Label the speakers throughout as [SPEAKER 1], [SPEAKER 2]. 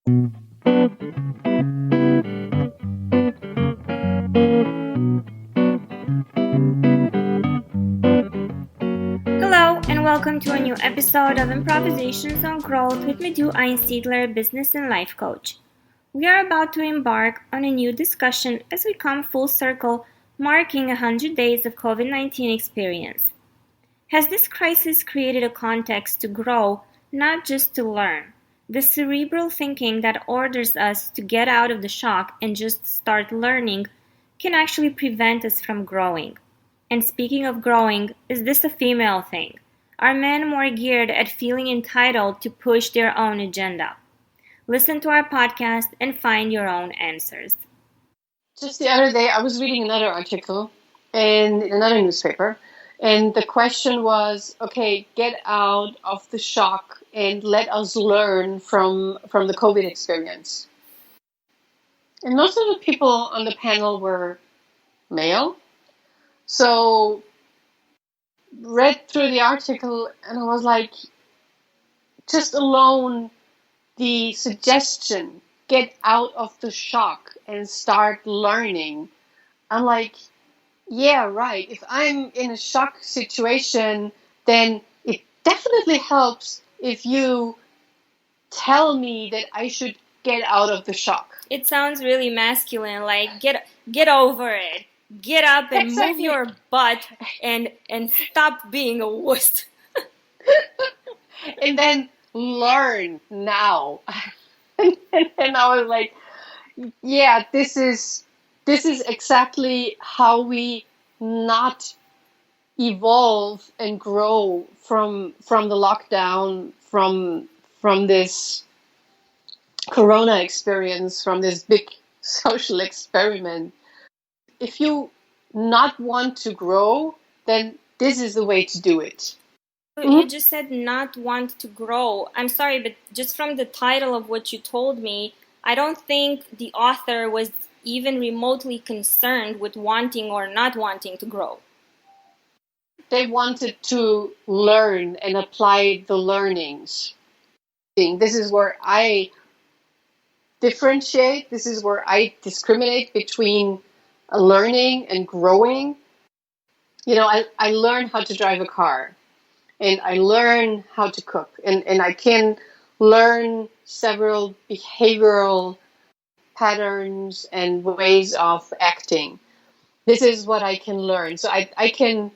[SPEAKER 1] Hello, and welcome to a new episode of Improvisations on Growth with Madhu, business and life coach. We are about to embark on a new discussion as we come full circle, marking 100 days of COVID-19 experience. Has this crisis created a context to grow, not just to learn? The cerebral thinking that orders us to get out of the shock and just start learning can actually prevent us from growing. And speaking of growing, is this a female thing? Are men more geared at feeling entitled to push their own agenda? Listen to our podcast and find your own answers.
[SPEAKER 2] Just the other day, I was reading another article in another newspaper, and the question was, okay, get out of the shock and let us learn from the COVID experience. And most of the people on the panel were male. So read through the article and I was like, just alone the suggestion, get out of the shock and start learning. I'm like, yeah, right. If I'm in a shock situation, then it definitely helps if you tell me that I should get out of the shock.
[SPEAKER 1] It sounds really masculine, like get over it. Get up and move your butt and stop being a wuss.
[SPEAKER 2] And then learn now. And I was like, yeah, this is exactly how we not evolve and grow from the lockdown, from this corona experience, from this big social experiment. If you not want to grow, then this is the way to do it.
[SPEAKER 1] You just said not want to grow. I'm sorry, but just from the title of what you told me, I don't think the author was even remotely concerned with wanting or not wanting to grow.
[SPEAKER 2] They wanted to learn and apply the learnings. This is where I differentiate. This is where I discriminate between learning and growing. You know, I learn how to drive a car and I learn how to cook and I can learn several behavioral patterns and ways of acting. This is what I can learn. So I can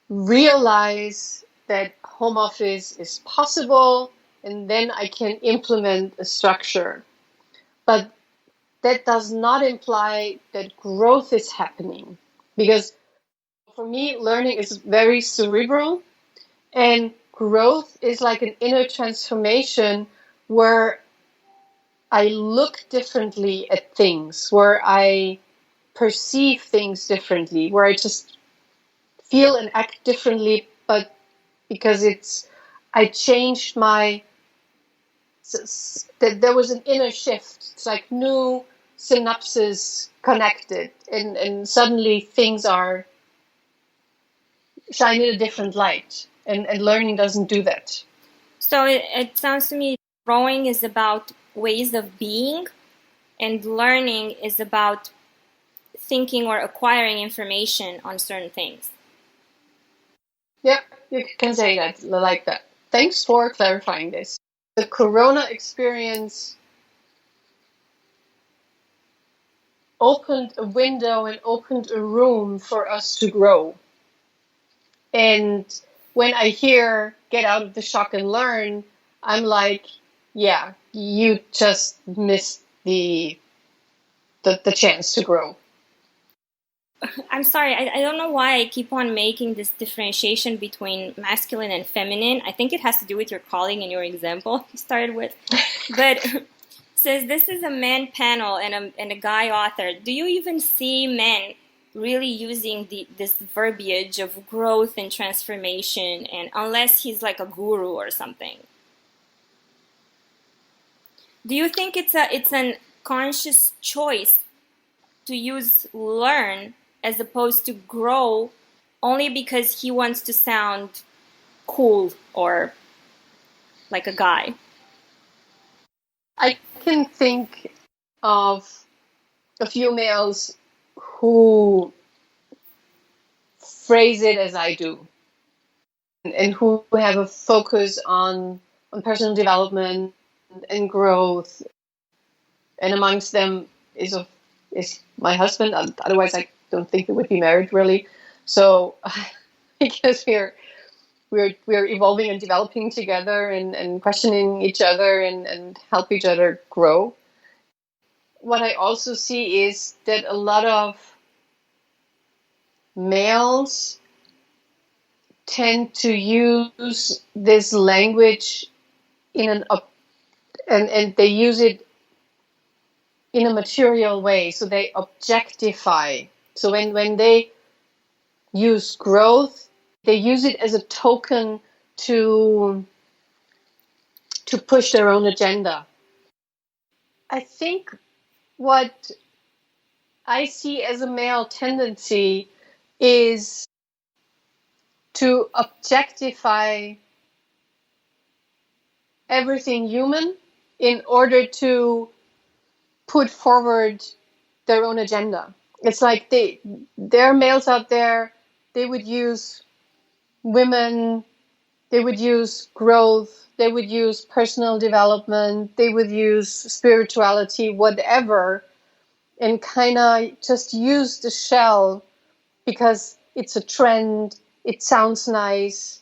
[SPEAKER 2] realize that home office is possible and then I can implement a structure. But that does not imply that growth is happening, because for me, learning is very cerebral and growth is like an inner transformation where I look differently at things, where I perceive things differently, where I just feel and act differently, but because I changed there was an inner shift. It's like new synapses connected and suddenly things are shine in a different light and learning doesn't do that.
[SPEAKER 1] So it sounds to me growing is about ways of being and learning is about thinking or acquiring information on certain things.
[SPEAKER 2] Yeah, you can say that like that. Thanks for clarifying this. The corona experience opened a window and opened a room for us to grow. And when I hear get out of the shock and learn, I'm like, yeah, you just missed the chance to grow.
[SPEAKER 1] I'm sorry, I don't know why I keep on making this differentiation between masculine and feminine. I think it has to do with your calling and your example you started with. But says this is a man panel and a guy author. Do you even see men really using this verbiage of growth and transformation, and unless he's like a guru or something? Do you think it's an conscious choice to use learn as opposed to grow only because he wants to sound cool or like a guy?
[SPEAKER 2] can think of a few males who phrase it as I do, and who have a focus on personal development and growth. And amongst them is my husband. Otherwise, I don't think we would be married, really. So because we're evolving and developing together, and questioning each other, and help each other grow. What I also see is that a lot of males tend to use this language and they use it in a material way. So they objectify. So when they use growth, they use it as a token to push their own agenda. I think what I see as a male tendency is to objectify everything human in order to put forward their own agenda. It's like there are males out there, they would use women, they would use growth, they would use personal development, they would use spirituality, whatever, and kind of just use the shell because it's a trend, it sounds nice,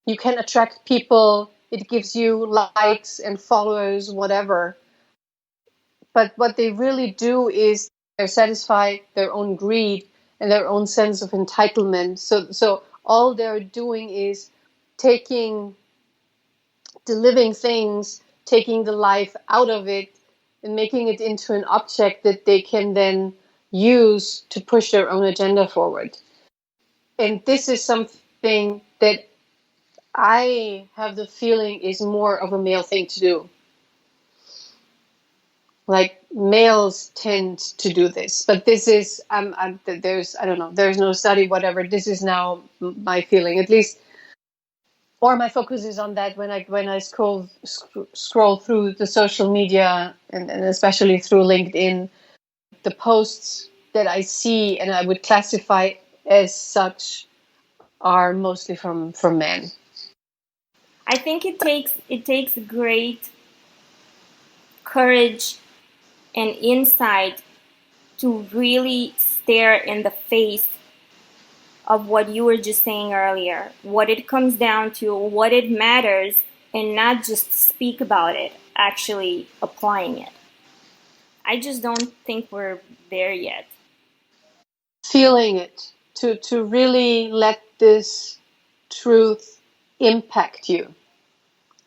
[SPEAKER 2] you can attract people, it gives you likes and followers, whatever. But what they really do is they satisfy their own greed and their own sense of entitlement. So all they're doing is taking the living things, taking the life out of it, and making it into an object that they can then use to push their own agenda forward. And this is something that I have the feeling is more of a male thing to do. Like males tend to do this, but this is there's I don't know, there's no study, whatever. This is now my feeling, at least, or my focus is on that when I scroll through the social media, and especially through LinkedIn, the posts that I see and I would classify as such are mostly from men.
[SPEAKER 1] I think it takes great courage and insight to really stare in the face of what you were just saying earlier, what it comes down to, what it matters, and not just speak about it, actually applying it. I just don't think we're there yet.
[SPEAKER 2] Feeling it, to really let this truth impact you.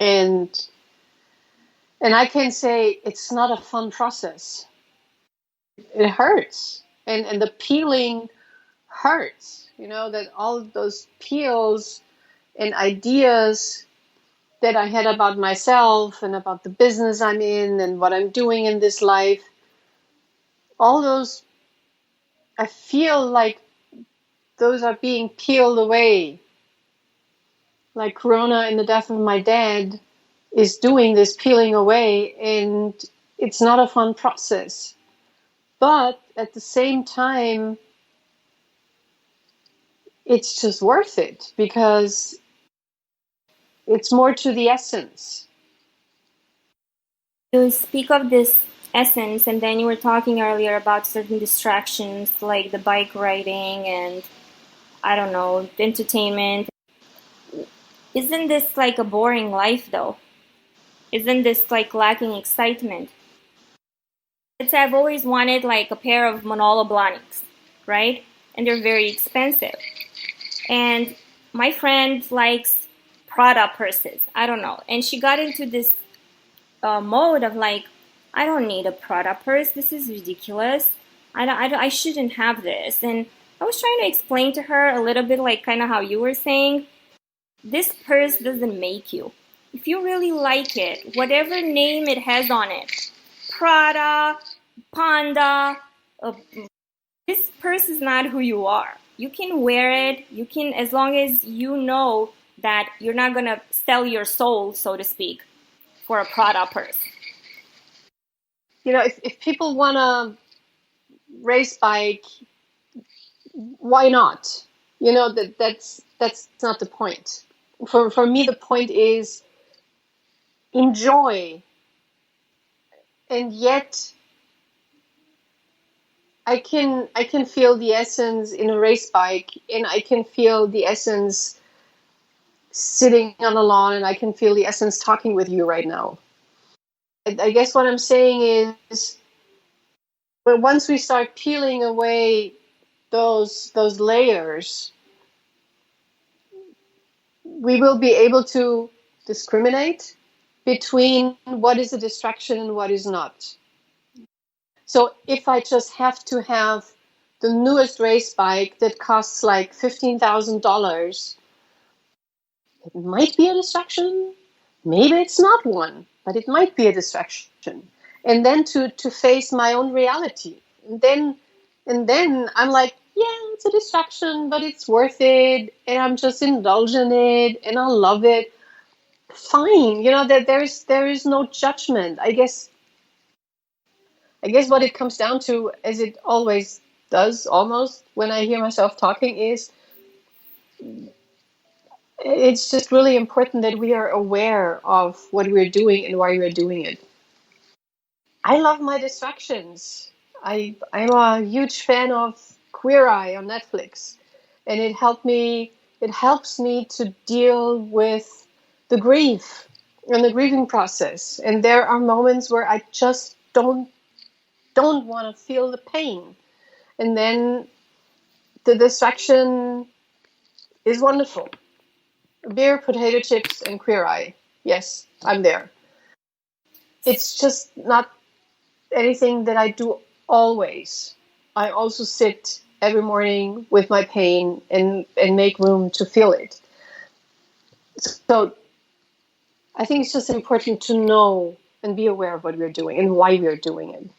[SPEAKER 2] And I can say it's not a fun process. It hurts. And the peeling hurts. You know, that all of those peels and ideas that I had about myself and about the business I'm in and what I'm doing in this life, all those, I feel like those are being peeled away. Like Corona and the death of my dad is doing this peeling away, and it's not a fun process. But at the same time, it's just worth it because it's more to the essence.
[SPEAKER 1] You speak of this essence, and then you were talking earlier about certain distractions like the bike riding and, I don't know, entertainment. Isn't this like a boring life though? Isn't this like lacking excitement? I've always wanted like a pair of Manolo Blahniks, right? And they're very expensive. And my friend likes Prada purses. I don't know. And she got into this mode of like, I don't need a Prada purse. This is ridiculous. I shouldn't have this. And I was trying to explain to her a little bit like kind of how you were saying, this purse doesn't make you. If you really like it, whatever name it has on it, Prada, Panda, this purse is not who you are. You can wear it, you can, as long as you know that you're not going to sell your soul, so to speak, for a Prada purse.
[SPEAKER 2] if people want to race bike, why not? That's not the point. For me, the point is enjoy, and yet I can feel the essence in a race bike, and I can feel the essence sitting on the lawn, and I can feel the essence talking with you right now. I guess what I'm saying is, but once we start peeling away those layers, we will be able to discriminate between what is a distraction and what is not. So if I just have to have the newest race bike that costs like $15,000, it might be a distraction. Maybe it's not one, but it might be a distraction. And then to face my own reality. And then I'm like, yeah, it's a distraction, but it's worth it, and I'm just indulge in it, and I love it. Fine, that there is no judgment. I guess what it comes down to, as it always does, almost when I hear myself talking, is it's just really important that we are aware of what we're doing and why we're doing it. I love my distractions. I'm a huge fan of Queer Eye on Netflix, and it helps me to deal with the grief and the grieving process. And there are moments where I just don't want to feel the pain. And then the distraction is wonderful. Beer, potato chips, and Queer Eye. Yes, I'm there. It's just not anything that I do always. I also sit every morning with my pain and make room to feel it. So I think it's just important to know and be aware of what we're doing and why we're doing it.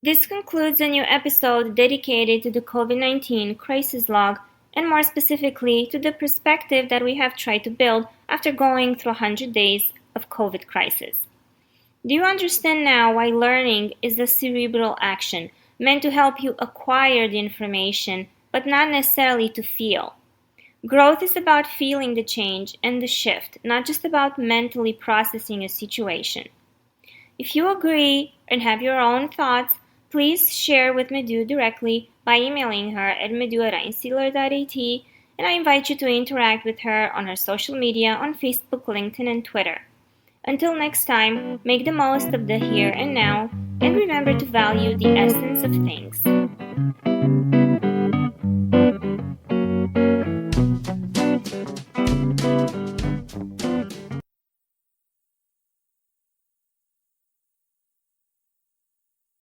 [SPEAKER 1] This concludes a new episode dedicated to the COVID-19 crisis log, and more specifically to the perspective that we have tried to build after going through 100 days of COVID crisis. Do you understand now why learning is the cerebral action meant to help you acquire the information, but not necessarily to feel? Growth is about feeling the change and the shift, not just about mentally processing a situation. If you agree and have your own thoughts, please share with Madhu directly by emailing her at madhu@einstealer.at, and I invite you to interact with her on her social media on Facebook, LinkedIn, and Twitter. Until next time, make the most of the here and now, and remember to value the essence of things.